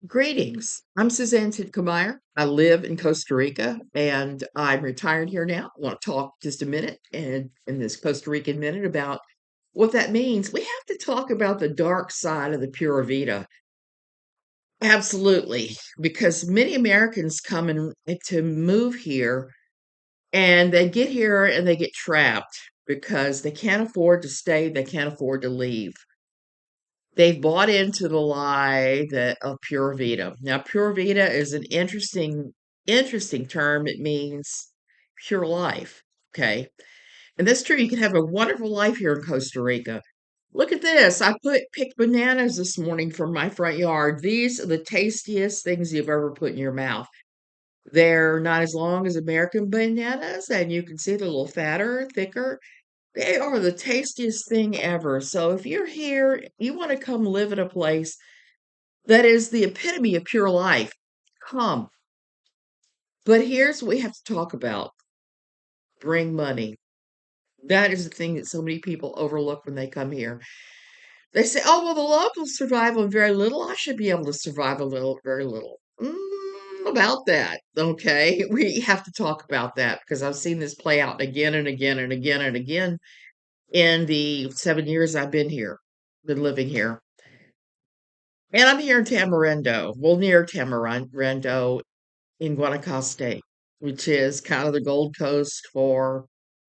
Greetings. I'm Suzanne Tidkemeyer. I live in Costa Rica and I'm retired here now. I want to talk just a minute and in this Costa Rican minute about what that means. We have to talk about the dark side of the Pura Vida. Absolutely, because many Americans come in to move here and they get here and they get trapped because they can't afford to stay, they can't afford to leave. They've bought into the lie that of Pura Vida. Now, Pura Vida is an interesting term. It means pure life. Okay. And that's true. You can have a wonderful life here in Costa Rica. Look at this. Picked bananas this morning from my front yard. These are the tastiest things you've ever put in your mouth. They're not as long as American bananas, and you can see they're a little fatter, thicker. They are the tastiest thing ever. So if you're here, you want to come live in a place that is the epitome of pure life. Come. But here's what we have to talk about. Bring money. That is the thing that so many people overlook when they come here. They say, oh, well, the locals survive on very little. I should be able to survive a little, very little. About that. Okay. We have to talk about that because I've seen this play out again and again and again and again in the 7 years I've been living here. And I'm here in Tamarindo, well, near Tamarindo in Guanacaste, which is kind of the Gold Coast for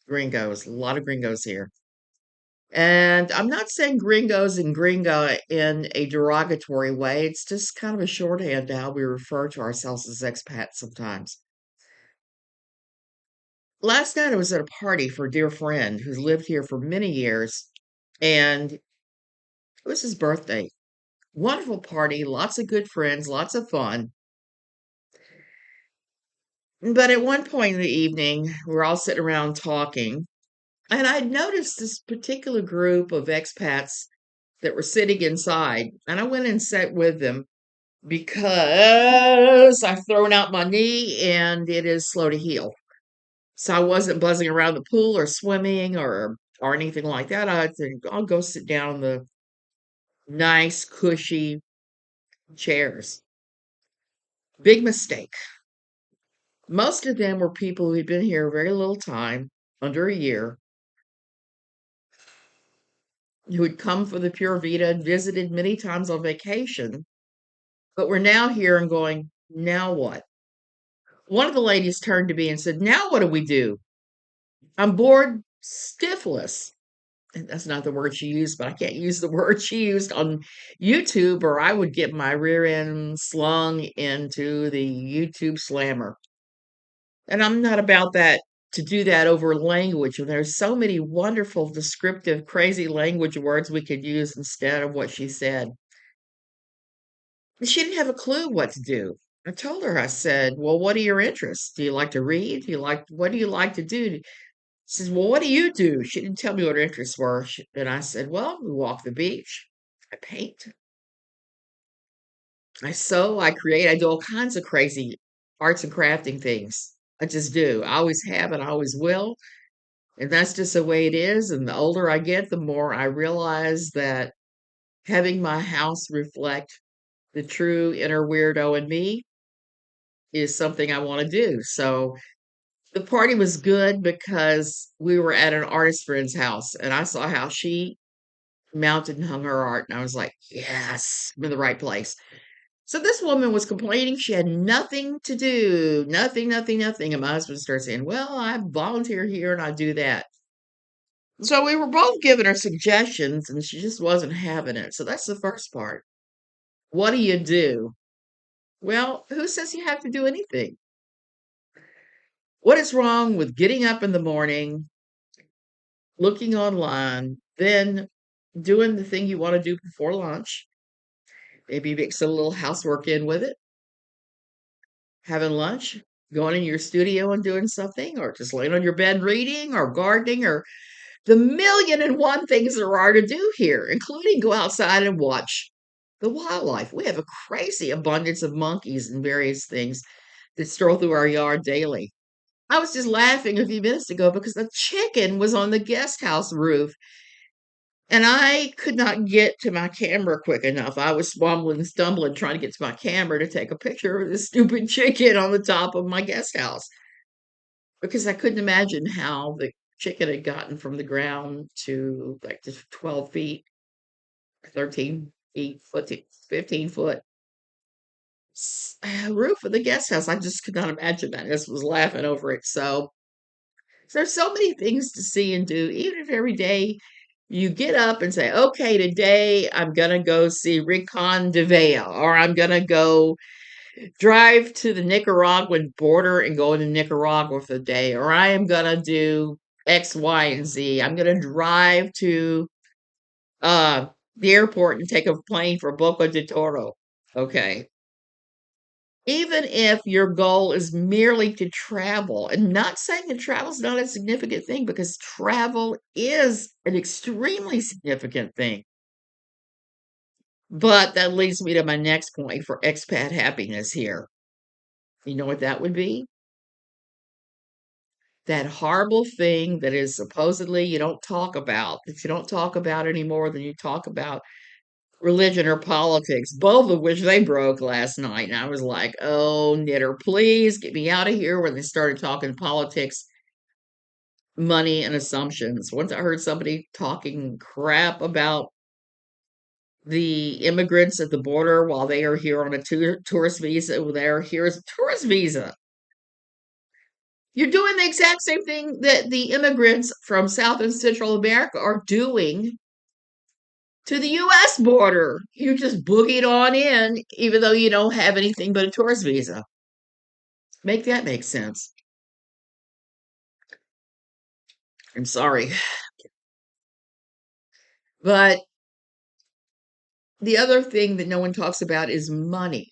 gringos. A lot of gringos here. And I'm not saying gringos and gringo in a derogatory way. It's just kind of a shorthand to how we refer to ourselves as expats sometimes. Last night I was at a party for a dear friend who's lived here for many years, and it was his birthday. Wonderful party, lots of good friends, lots of fun. But at one point in the evening, we're all sitting around talking, and I'd noticed this particular group of expats that were sitting inside, and I went and sat with them because I've thrown out my knee and it is slow to heal. So I wasn't buzzing around the pool or swimming or anything like that. I think I'll go sit down in the nice, cushy chairs. Big mistake. Most of them were people who'd been here very little time, under a year, who had come for the Pure Vita and visited many times on vacation, but we're now here and going, now what? One of the ladies turned to me and said, now what do we do? I'm bored stiffless. And that's not the word she used, but I can't use the word she used on YouTube, or I would get my rear end slung into the YouTube slammer. And I'm not about that to do that over language. And there's so many wonderful, descriptive, crazy language words we could use instead of what she said. She didn't have a clue what to do. I told her, I said, well, what are your interests? Do you like to read? What do you like to do? She says, well, what do you do? She didn't tell me what her interests were. And I said, well, we walk the beach. I paint. I sew. I create. I do all kinds of crazy arts and crafting things. I just do. I always have and I always will. And that's just the way it is. And the older I get, the more I realize that having my house reflect the true inner weirdo in me is something I want to do. So the party was good because we were at an artist friend's house and I saw how she mounted and hung her art. And I was like, yes, I'm in the right place. So this woman was complaining she had nothing to do, nothing, nothing, nothing. And my husband started saying, well, I volunteer here and I do that. So we were both giving her suggestions and she just wasn't having it. So that's the first part. What do you do? Well, who says you have to do anything? What is wrong with getting up in the morning, looking online, then doing the thing you want to do before lunch? Maybe mix a little housework in with it, having lunch, going in your studio and doing something, or just laying on your bed reading or gardening or the million and one things there are to do here, including go outside and watch the wildlife. We have a crazy abundance of monkeys and various things that stroll through our yard daily. I was just laughing a few minutes ago because the chicken was on the guest house roof. And I could not get to my camera quick enough. I was stumbling, stumbling, trying to get to my camera to take a picture of this stupid chicken on the top of my guest house because I couldn't imagine how the chicken had gotten from the ground to like just 12 feet, 13 feet, 15 foot roof of the guest house. I just could not imagine that. I just was laughing over it. So there's so many things to see and do, even if every day you get up and say, okay, today I'm going to go see Rincon de Vea, or I'm going to go drive to the Nicaraguan border and go into Nicaragua for the day, or I am going to do X, Y, and Z. I'm going to drive to uh, the airport and take a plane for Boca de Toro. Okay. Even if your goal is merely to travel, and not saying that travel is not a significant thing, because travel is an extremely significant thing. But that leads me to my next point for expat happiness here. You know what that would be? That horrible thing that is supposedly you don't talk about, that you don't talk about any more than you talk about religion or politics, both of which they broke last night. And I was like, oh, knitter, please get me out of here when they started talking politics, money, and assumptions. Once I heard somebody talking crap about the immigrants at the border while they are here on a tourist visa, they're here as a tourist visa. You're doing the exact same thing that the immigrants from South and Central America are doing to the US border. You just boogied on in, even though you don't have anything but a tourist visa. Make that make sense. I'm sorry. But the other thing that no one talks about is money.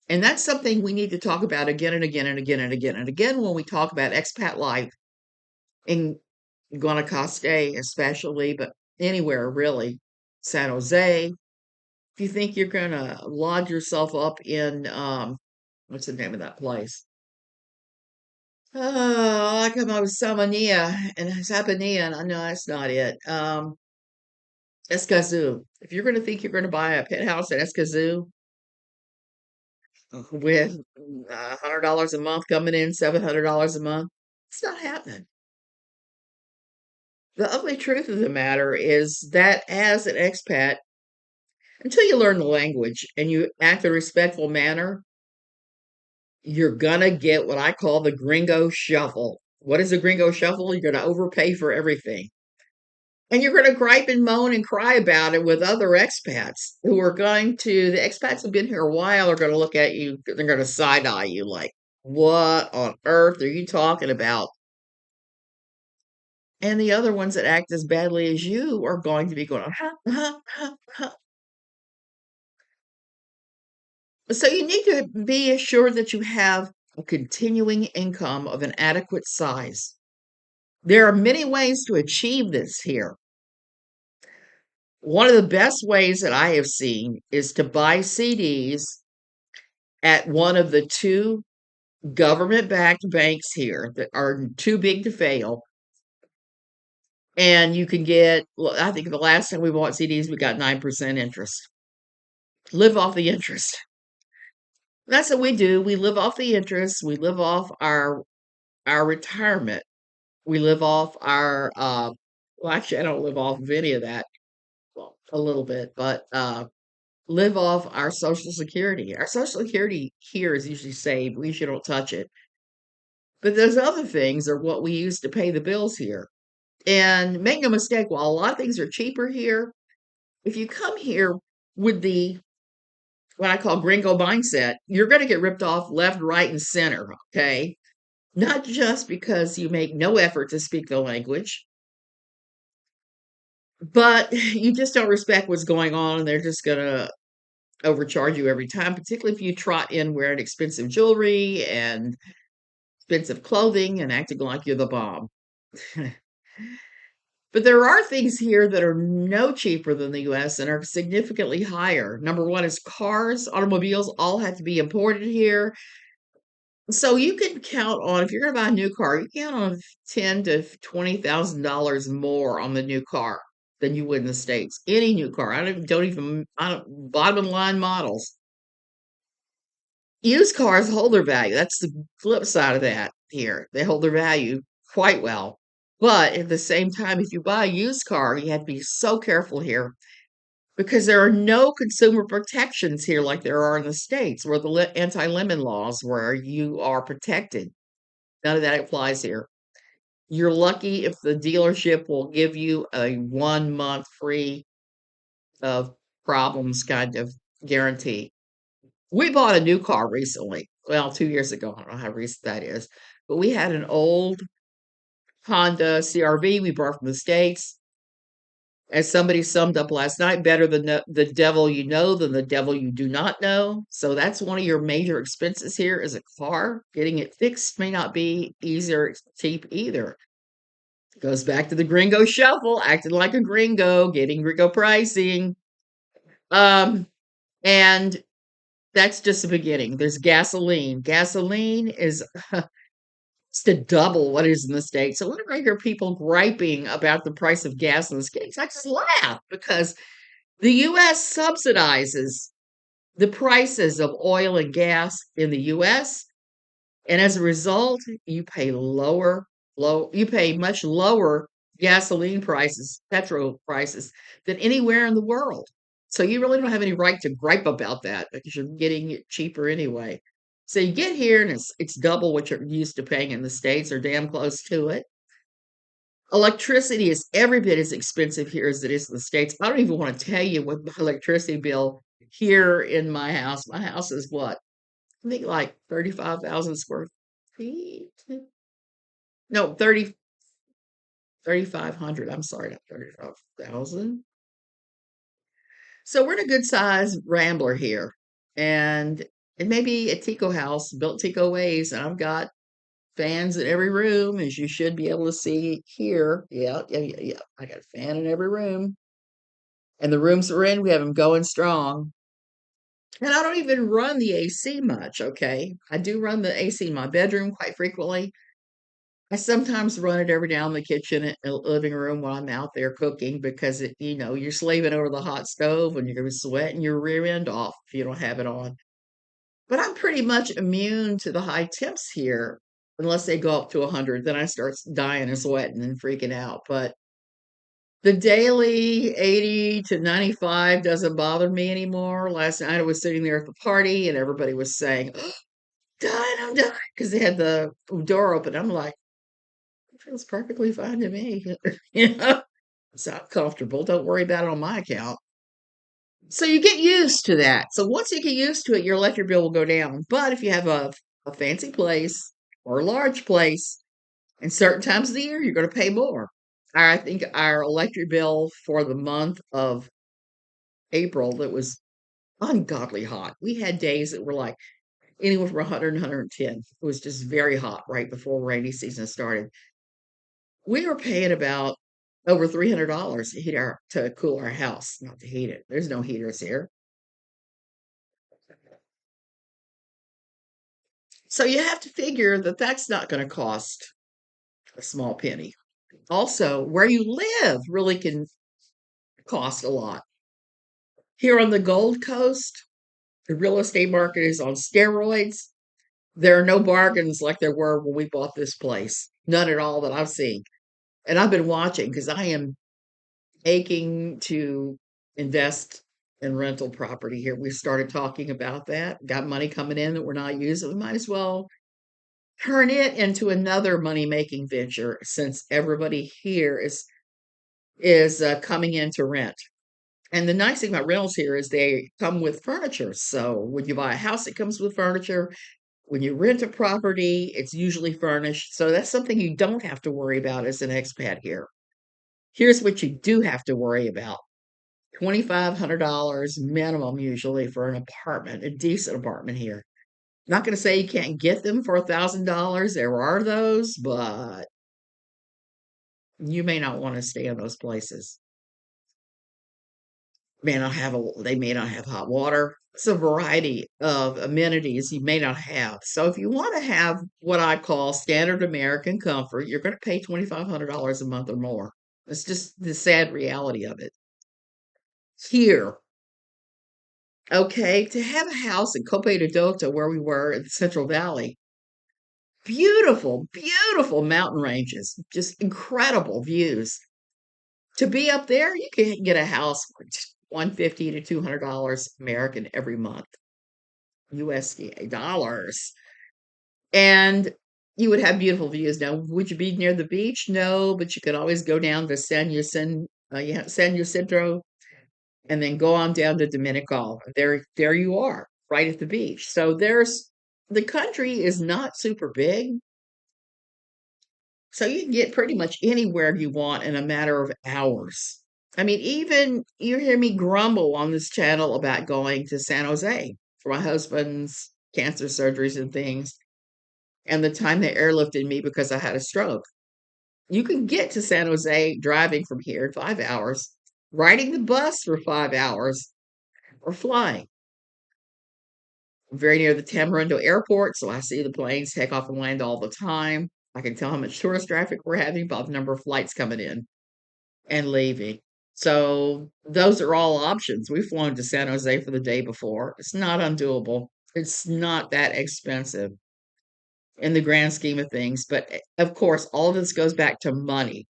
And that's something we need to talk about again and again and again and again and again when we talk about expat life in Guanacaste, especially, but anywhere really. San Jose. If you think you're going to lodge yourself up in, what's the name of that place? Oh, I come up with Samania and Sapania, and I know that's not it. Escazú. If you're going to think you're going to buy a penthouse in Escazú with $100 a month coming in, $700 a month, it's not happening. The ugly truth of the matter is that as an expat, until you learn the language and you act in a respectful manner, you're gonna get what I call the gringo shuffle. What is a gringo shuffle? You're gonna overpay for everything. And you're gonna gripe and moan and cry about it with other expats who are the expats who've been here a while are gonna look at you, they're gonna side eye you like, what on earth are you talking about? And the other ones that act as badly as you are going to be going, huh, huh, huh, huh. So you need to be assured that you have a continuing income of an adequate size. There are many ways to achieve this here. One of the best ways that I have seen is to buy CDs at one of the two government-backed banks here that are too big to fail. And you can get, well, I think the last time we bought CDs, we got 9% interest. Live off the interest. That's what we do. We live off the interest. We live off our retirement. We live off our well, actually I don't live off of any of that. Well, a little bit, but live off our Social Security. Our Social Security here is usually saved. We usually don't touch it. But those other things are what we use to pay the bills here. And make no mistake, while a lot of things are cheaper here, if you come here with the what I call gringo mindset, you're going to get ripped off left, right, and center. Okay. Not just because you make no effort to speak the language, but you just don't respect what's going on. And they're just going to overcharge you every time, particularly if you trot in wearing expensive jewelry and expensive clothing and acting like you're the bomb. But there are things here that are no cheaper than the US and are significantly higher. Number one is cars, automobiles all have to be imported here. So you can count on if you're going to buy a new car, you count on $10 to $20,000 more on the new car. than you would in the States. Any new car. I don't bottom of the line models. Used cars hold their value. That's the flip side of that here. They hold their value quite well. But at the same time, if you buy a used car, you have to be so careful here because there are no consumer protections here like there are in the States, where the anti-lemon laws, where you are protected. None of that applies here. You're lucky if the dealership will give you a 1 month free of problems kind of guarantee. We bought a new car recently. Well, 2 years ago. I don't know how recent that is. But we had an old Honda CRV we brought from the States. As somebody summed up last night, better than the devil you know than the devil you do not know. So that's one of your major expenses here is a car. Getting it fixed may not be easy or cheap either. Goes back to the gringo shuffle, acting like a gringo, getting gringo pricing. Um, and that's just the beginning. There's gasoline. Gasoline is it's to double what is in the States. So whenever I hear people griping about the price of gas in the States, I just laugh because the US subsidizes the prices of oil and gas in the US. And as a result, you pay you pay much lower gasoline prices, petrol prices than anywhere in the world. So you really don't have any right to gripe about that because you're getting it cheaper anyway. So you get here and it's double what you're used to paying in the States or damn close to it. Electricity is every bit as expensive here as it is in the States. I don't even want to tell you what my electricity bill here in my house. My house is what? I think like 35,000 square feet. No, 3,500. I'm sorry, not 35,000. So we're in a good size rambler here. And it may be a Tico house built Tico ways. And I've got fans in every room, as you should be able to see here. Yeah, yeah, yeah, yeah. I got a fan in every room. And the rooms we're in, we have them going strong. And I don't even run the AC much, okay? I do run the AC in my bedroom quite frequently. I sometimes run it every down in the kitchen and living room while I'm out there cooking because you're slaving over the hot stove and you're gonna be sweating your rear end off if you don't have it on. But I'm pretty much immune to the high temps here, unless they go up to 100. Then I start dying and sweating and freaking out. But the daily 80 to 95 doesn't bother me anymore. Last night I was sitting there at the party and everybody was saying, "Oh, dying, I'm dying," because they had the door open. I'm like, it feels perfectly fine to me. You know, it's not comfortable. Don't worry about it on my account. So you get used to that. So once you get used to it, your electric bill will go down. But if you have a fancy place or a large place, and certain times of the year, you're going to pay more. I think our electric bill for the month of April that was ungodly hot. We had days that were like anywhere from 100 and 110. It was just very hot right before rainy season started. We were paying about over $300 to cool our house, not to heat it. There's no heaters here. So you have to figure that that's not going to cost a small penny. Also, where you live really can cost a lot. Here on the Gold Coast, the real estate market is on steroids. There are no bargains like there were when we bought this place. None at all that I've seen. And I've been watching because I am aching to invest in rental property here. We started talking about that. Got money coming in that we're not using. We might as well turn it into another money making venture since everybody here is coming in to rent. And the nice thing about rentals here is they come with furniture. So when you buy a house, it comes with furniture. When you rent a property, it's usually furnished. So that's something you don't have to worry about as an expat here. Here's what you do have to worry about. $2,500 minimum usually for an apartment, a decent apartment here. Not going to say you can't get them for $1,000. There are those, but you may not want to stay in those places. They may not have hot water. It's a variety of amenities you may not have. So if you want to have what I call standard American comfort, you're going to pay $2,500 a month or more. It's just the sad reality of it. Here, okay, to have a house in Copa de Delta where we were in the Central Valley, beautiful, beautiful mountain ranges, just incredible views. To be up there, you can get a house for 150 to $200 American every month, USDA dollars. And you would have beautiful views. Now, would you be near the beach? No, but you could always go down to San Jacinto and then go on down to Dominical. There you are, right at the beach. So the country is not super big, so you can get pretty much anywhere you want in a matter of hours. I mean, even you hear me grumble on this channel about going to San Jose for my husband's cancer surgeries and things, and the time they airlifted me because I had a stroke. You can get to San Jose driving from here in 5 hours, riding the bus for 5 hours, or flying. I'm very near the Tamarindo Airport, so I see the planes take off and land all the time. I can tell how much tourist traffic we're having by the number of flights coming in and leaving. So those are all options. We've flown to San Jose for the day before. It's not undoable. It's not that expensive in the grand scheme of things. But of course, all of this goes back to money.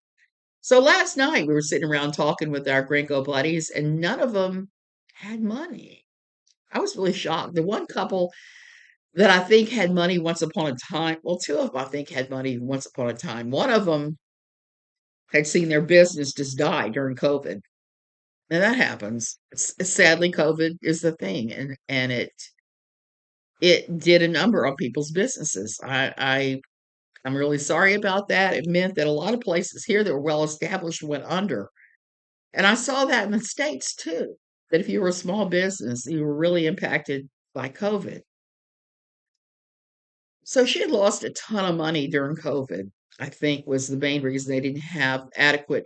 So last night we were sitting around talking with our gringo buddies, and none of them had money. I was really shocked. The one couple that I think had money once upon a time, well, two of them I think had money once upon a time. One of them had seen their business just die during COVID. And that happens. Sadly, COVID is the thing, and it did a number on people's businesses. I'm really sorry about that. It meant that a lot of places here that were well established went under. And I saw that in the States too, that if you were a small business, you were really impacted by COVID. So she had lost a ton of money during COVID, I think was the main reason they didn't have adequate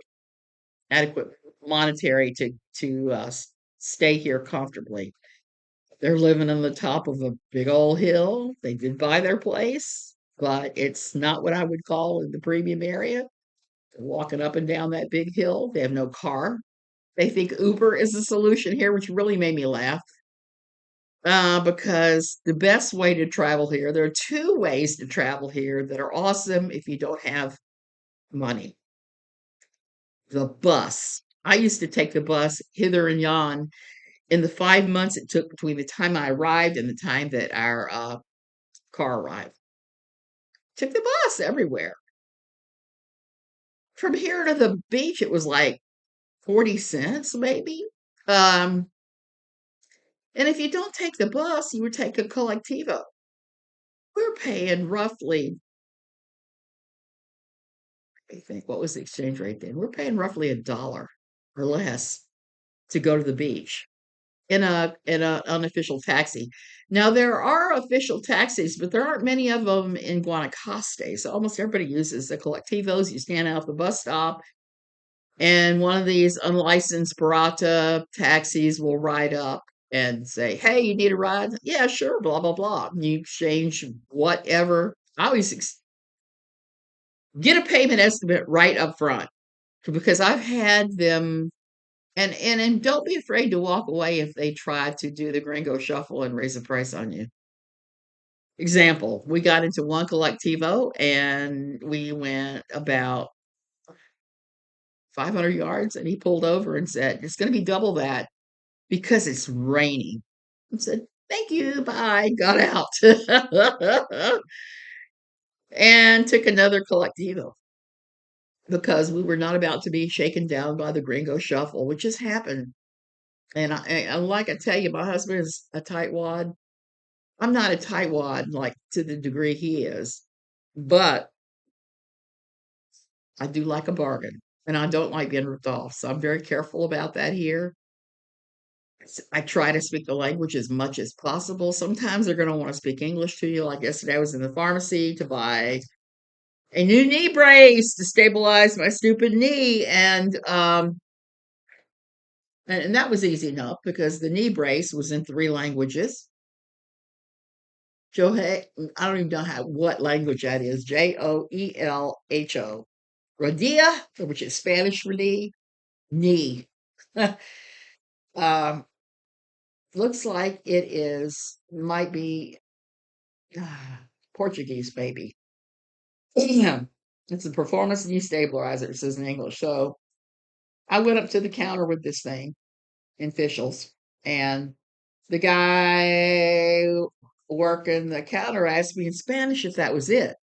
monetary to stay here comfortably. They're living on the top of a big old hill. They did buy their place, but it's not what I would call in the premium area. They're walking up and down that big hill. They have no car. They think Uber is the solution here, which really made me laugh. Because the best way to travel here, there are two ways to travel here that are awesome if you don't have money. The bus. I used to take the bus hither and yon in the 5 months it took between the time I arrived and the time that our car arrived. Took the bus everywhere. From here to the beach, it was like 40 cents, maybe. Um, and if you don't take the bus, you would take a collectivo. We're paying roughly, I think, what was the exchange rate then? We're paying roughly $1 or less to go to the beach in a unofficial taxi. Now there are official taxis, but there aren't many of them in Guanacaste. So almost everybody uses the collectivos. You stand out at the bus stop, and one of these unlicensed Barata taxis will ride up and say, "Hey, you need a ride?" Yeah, sure. Blah blah blah. And you exchange whatever. I always get a payment estimate right up front because I've had them and don't be afraid to walk away if they try to do the gringo shuffle and raise the price on you. Example, we got into one collectivo and we went about 500 yards and he pulled over and said, "It's going to be double that because it's raining." I said, "Thank you, bye." Got out and took another collectivo because we were not about to be shaken down by the gringo shuffle, which has happened. And like I tell you, my husband is a tightwad. I'm not a tightwad like to the degree he is, but I do like a bargain and I don't like being ripped off. So I'm very careful about that here. I try to speak the language as much as possible. Sometimes they're going to want to speak English to you. Like yesterday, I was in the pharmacy to buy a new knee brace to stabilize my stupid knee. And that was easy enough because the knee brace was in 3 languages. Joe, I don't even know what language that is. Joelho. Rodilla, which is Spanish for knee. um, looks like it is might be Portuguese, maybe. It's a performance knee stabilizer, it says in English. So I went up to the counter with this thing in officials, and the guy working the counter asked me in Spanish if that was it.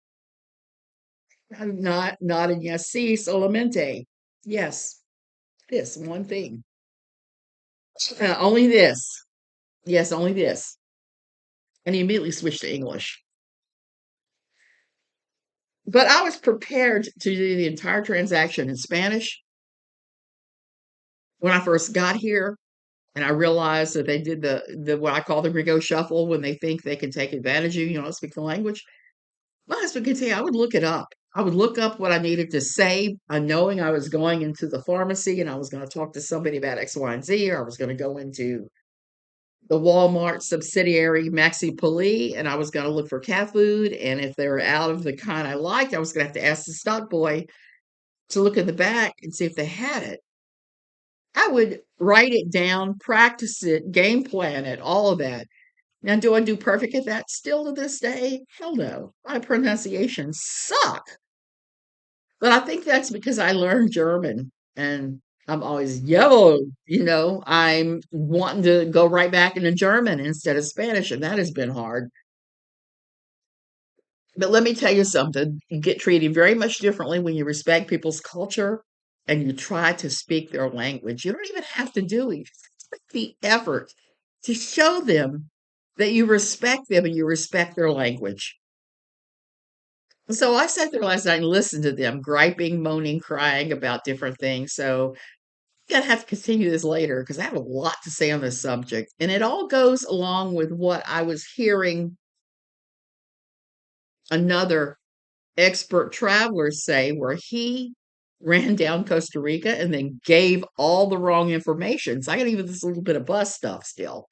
I'm not nodding yes, sí, solamente. Yes, this one thing. Only this. Yes, only this. And he immediately switched to English. But I was prepared to do the entire transaction in Spanish when I first got here. And I realized that they did the what I call the Grigo shuffle when they think they can take advantage of you, you don't speak the language. My husband could say I would look it up. I would look up what I needed to say, knowing I was going into the pharmacy and I was going to talk to somebody about X, Y, and Z, or I was going to go into the Walmart subsidiary Maxi Poli and I was going to look for cat food. And if they were out of the kind I liked, I was going to have to ask the stock boy to look in the back and see if they had it. I would write it down, practice it, game plan it, all of that. Now, do I do perfect at that still to this day? Hell no. My pronunciations suck. But I think that's because I learned German and I'm always yellow, I'm wanting to go right back into German instead of Spanish, and that has been hard. But let me tell you something. You get treated very much differently when you respect people's culture and you try to speak their language. You don't even have to do it. Just make the effort to show them that you respect them and you respect their language. So I sat there last night and listened to them griping, moaning, crying about different things. So I'm gonna have to continue this later because I have a lot to say on this subject. And it all goes along with what I was hearing another expert traveler say, where he ran down Costa Rica and then gave all the wrong information. So I got even this little bit of bus stuff still.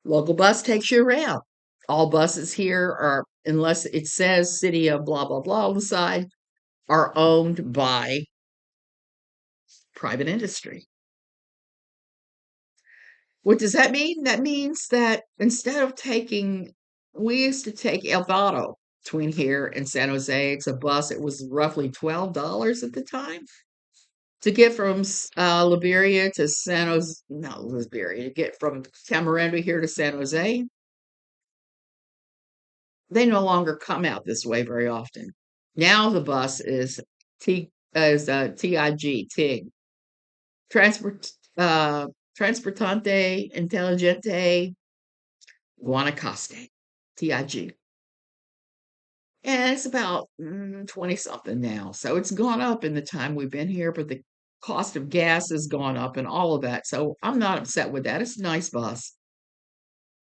Local bus takes you around. All buses here are, unless it says city of blah, blah, blah on the side, are owned by private industry. What does that mean? That means that instead of we used to take El Vado between here and San Jose. It's a bus. It was roughly $12 at the time to get from Liberia to San Jose, not Liberia, to get from Tamarindo here to San Jose. They no longer come out this way very often. Now the bus is TIG, Transport Transportante Intelligente Guanacaste, TIG. And it's about 20 something now. So it's gone up in the time we've been here, but the cost of gas has gone up and all of that. So I'm not upset with that. It's a nice bus.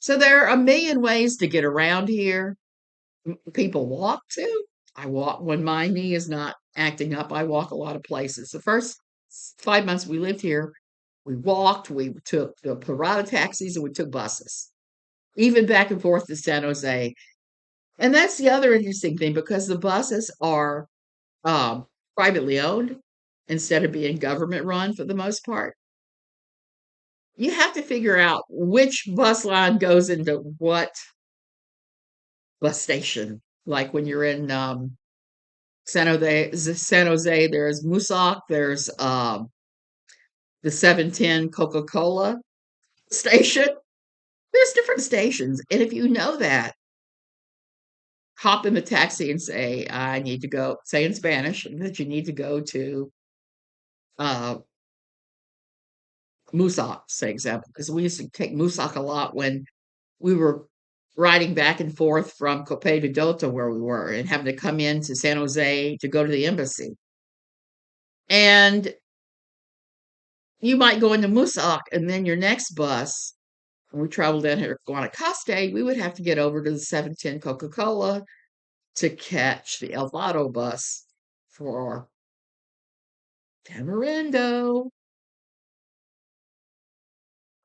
So there are a million ways to get around here. People walk too. I walk when my knee is not acting up. I walk a lot of places. The first 5 months we lived here, we walked, we took the Pura Vida taxis, and we took buses, even back and forth to San Jose. And that's the other interesting thing because the buses are um, privately owned instead of being government run for the most part. You have to figure out which bus line goes into what bus station. Like when you're in San Jose, there's Musac, there's the 710 Coca-Cola station. There's different stations. And if you know that, hop in the taxi and say, I need to go, say in Spanish, that you need to go to uh, Musac, say example, because we used to take Musac a lot when we were riding back and forth from Cope de Dota, where we were, and having to come into San Jose to go to the embassy. And you might go into Musac, and then your next bus, when we traveled down here to Guanacaste, we would have to get over to the 710 Coca-Cola to catch the El Vado bus for Tamarindo.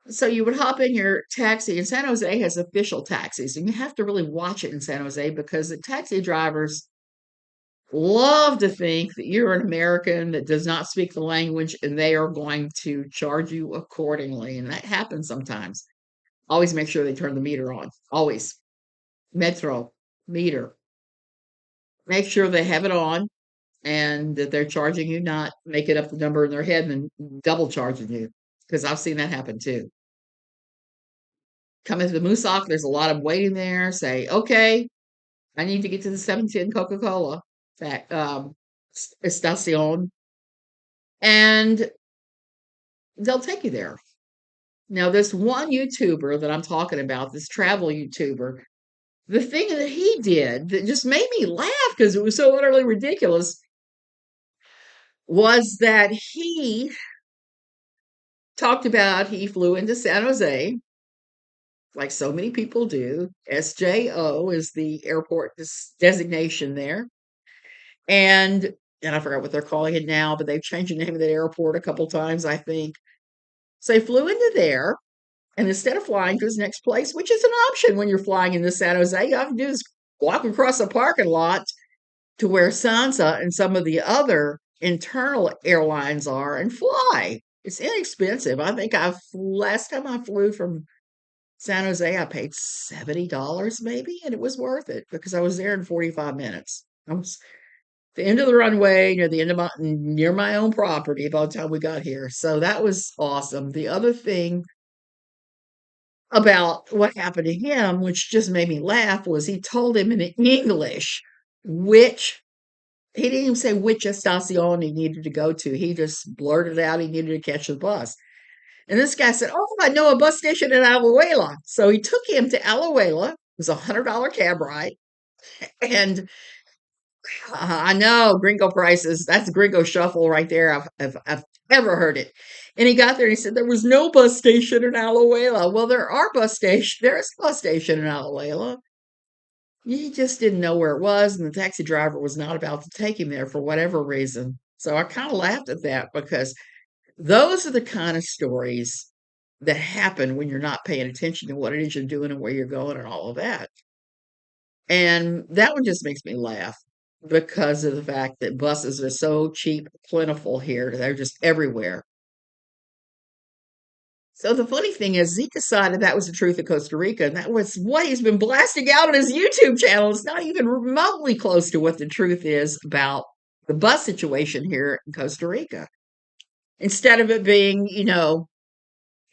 So you would hop in your taxi, and San Jose has official taxis, and you have to really watch it in San Jose because the taxi drivers love to think that you're an American that does not speak the language and they are going to charge you accordingly. And that happens sometimes. Always make sure they turn the meter on. Always. Metro meter. Make sure they have it on and that they're charging you, not making up the number in their head and then double charging you. Because I've seen that happen too. Come into the Moosoc, there's a lot of waiting there. Say, okay, I need to get to the 710 Coca-Cola estacion, and they'll take you there. Now, this one YouTuber that I'm talking about, this travel YouTuber, the thing that he did that just made me laugh because it was so utterly ridiculous was that he talked about he flew into San Jose, like so many people do. SJO is the airport designation there. And I forgot what they're calling it now, but they've changed the name of that airport a couple times, I think. So he flew into there, and instead of flying to his next place, which is an option when you're flying into San Jose, all you have to do is walk across the parking lot to where Sansa and some of the other internal airlines are and fly. It's inexpensive. I think last time I flew from San Jose, I paid $70 maybe, and it was worth it because I was there in 45 minutes. I was the end of the runway near the end of near my own property by the time we got here. So that was awesome. The other thing about what happened to him, which just made me laugh, was he told him in English which he didn't even say which estacion he needed to go to. He just blurted out he needed to catch the bus. And this guy said, "Oh, I know a bus station in Alajuela." So he took him to Alajuela. It was $100 cab ride. And I know gringo prices. That's gringo shuffle right there. I've ever heard it. And he got there and he said there was no bus station in Alajuela. Well, there are bus station. There is a bus station in Alajuela. He just didn't know where it was, and the taxi driver was not about to take him there for whatever reason. So I kind of laughed at that because those are the kind of stories that happen when you're not paying attention to what it is you're doing and where you're going and all of that. And that one just makes me laugh because of the fact that buses are so cheap, plentiful here. They're just everywhere. So the funny thing is, he decided that was the truth of Costa Rica, and that was what he's been blasting out on his YouTube channel. It's not even remotely close to what the truth is about the bus situation here in Costa Rica. Instead of it being,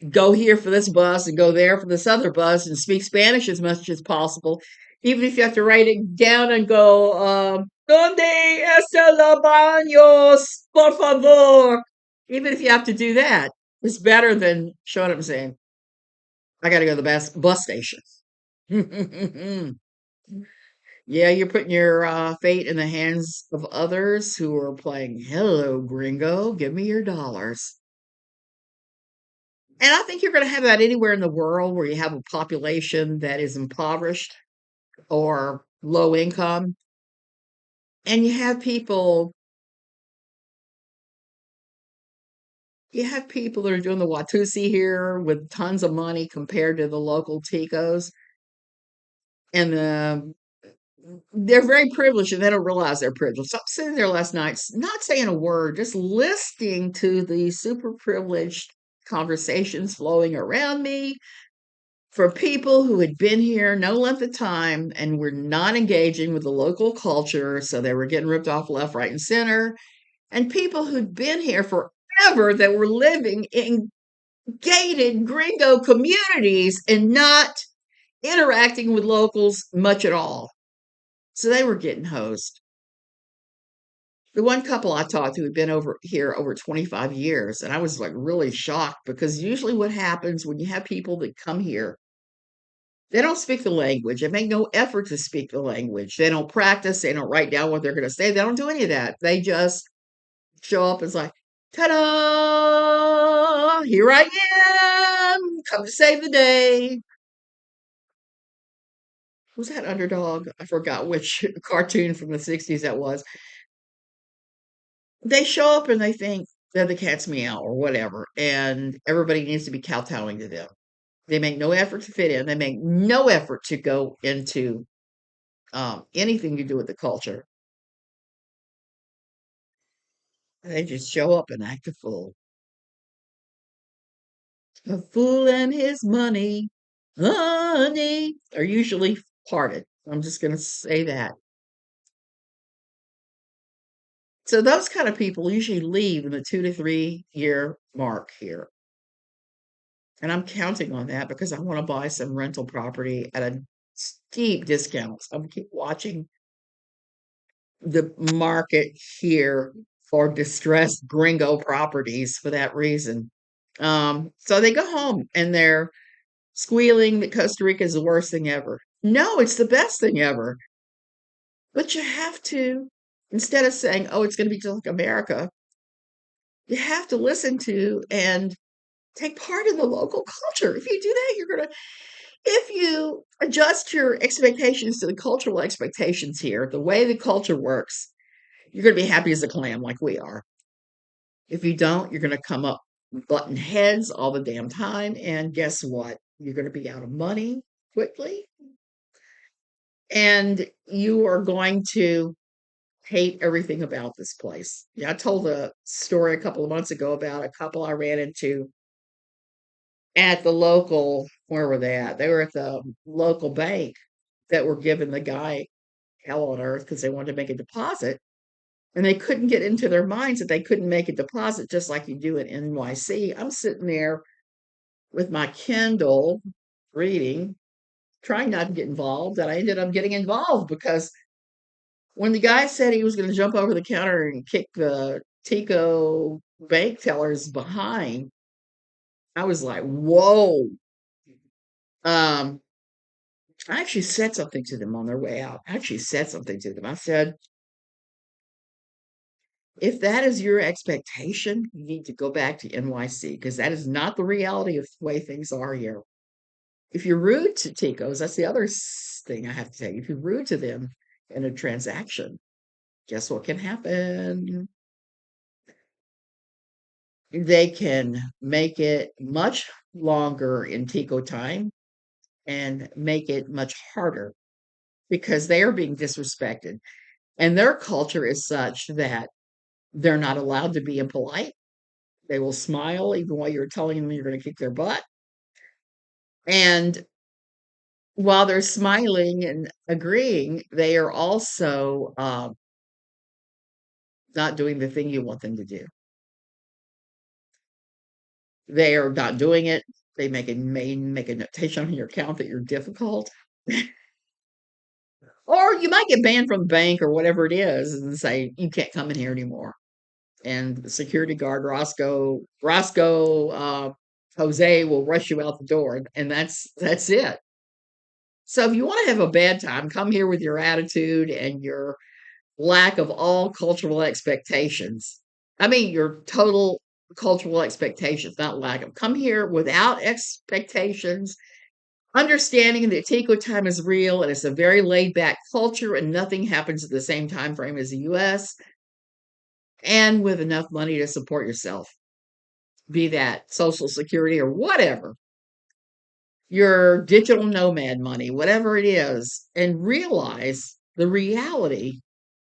go here for this bus and go there for this other bus and speak Spanish as much as possible, even if you have to write it down and go, ¿Dónde está los baños, por favor? Even if you have to do that, it's better than, show what I'm saying. I got to go to the bus station. Yeah, you're putting your fate in the hands of others who are playing, hello, gringo, give me your dollars. And I think you're going to have that anywhere in the world where you have a population that is impoverished or low income. And you have people that are doing the Watusi here with tons of money compared to the local Ticos. And they're very privileged and they don't realize they're privileged. So I'm sitting there last night, not saying a word, just listening to the super privileged conversations flowing around me for people who had been here no length of time and were not engaging with the local culture. So they were getting ripped off left, right, and center. And people who'd been here forever that were living in gated gringo communities and not interacting with locals much at all. So they were getting hosed. The one couple I talked to had been over here over 25 years, and I was like really shocked because usually what happens when you have people that come here, they don't speak the language. They make no effort to speak the language. They don't practice. They don't write down what they're going to say. They don't do any of that. They just show up as like, ta-da! Here I am, come to save the day. Who's that underdog? I forgot which cartoon from the 60s that was. They show up and they think they're the cat's meow or whatever, and everybody needs to be kowtowing to them. They make no effort to fit in. They make no effort to go into anything to do with the culture. They just show up and act a fool. A fool and his money, honey, are usually parted. I'm just going to say that. So those kind of people usually leave in the 2 to 3 year mark here. And I'm counting on that because I want to buy some rental property at a steep discount. So I'm keep watching the market here for distressed gringo properties for that reason. So they go home and they're squealing that Costa Rica is the worst thing ever. No, it's the best thing ever. But you have to, instead of saying, oh, it's going to be just like America, you have to listen to and take part in the local culture. If you do that, you're going to, if you adjust your expectations to the cultural expectations here, the way the culture works, you're going to be happy as a clam like we are. If you don't, you're going to come up button heads all the damn time. And guess what? You're going to be out of money quickly. And you are going to hate everything about this place. Yeah, I told a story a couple of months ago about a couple I ran into at the local, where were they at? They were at the local bank that were giving the guy hell on earth because they wanted to make a deposit. And they couldn't get into their minds that they couldn't make a deposit just like you do in NYC. I'm sitting there with my Kindle reading, trying not to get involved. And I ended up getting involved because when the guy said he was going to jump over the counter and kick the Tico bank tellers behind, I was like, whoa. Um, I actually said something to them on their way out. I actually said something to them. I said, if that is your expectation, you need to go back to NYC because that is not the reality of the way things are here. If you're rude to Ticos, that's the other thing I have to tell you. If you're rude to them in a transaction, guess what can happen? They can make it much longer in Tico time and make it much harder because they are being disrespected. And their culture is such that they're not allowed to be impolite. They will smile even while you're telling them you're going to kick their butt. And while they're smiling and agreeing, they are also not doing the thing you want them to do. They are not doing it. They make a notation on your account that you're difficult. Or you might get banned from the bank or whatever it is and say, you can't come in here anymore. And the security guard, Roscoe, Jose will rush you out the door. And that's it. So if you want to have a bad time, come here with your attitude and your lack of all cultural expectations. I mean, your total cultural expectations, not lack of. Come here without expectations, understanding that Tico time is real and it's a very laid back culture and nothing happens at the same time frame as the US, and with enough money to support yourself, be that Social Security or whatever, your digital nomad money, whatever it is, and realize the reality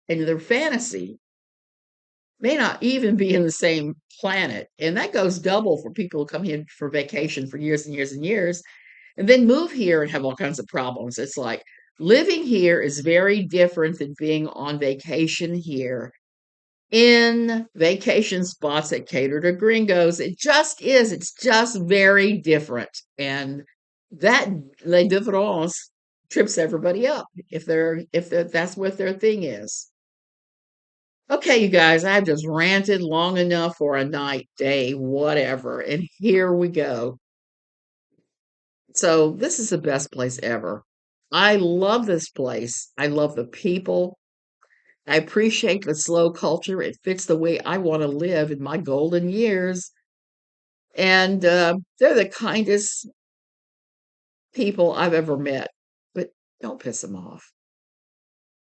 and their fantasy may not even be in the same planet. And that goes double for people who come here for vacation for years and years and years and then move here and have all kinds of problems. It's like living here is very different than being on vacation here in vacation spots that cater to gringos. It just is. It's just very different. And that les difference trips everybody up if that's what their thing is. Okay, you guys, I've just ranted long enough for a night, day, whatever. And here we go. So, this is the best place ever. I love this place. I love the people. I appreciate the slow culture. It fits the way I want to live in my golden years. And they're the kindest people I've ever met. But don't piss them off.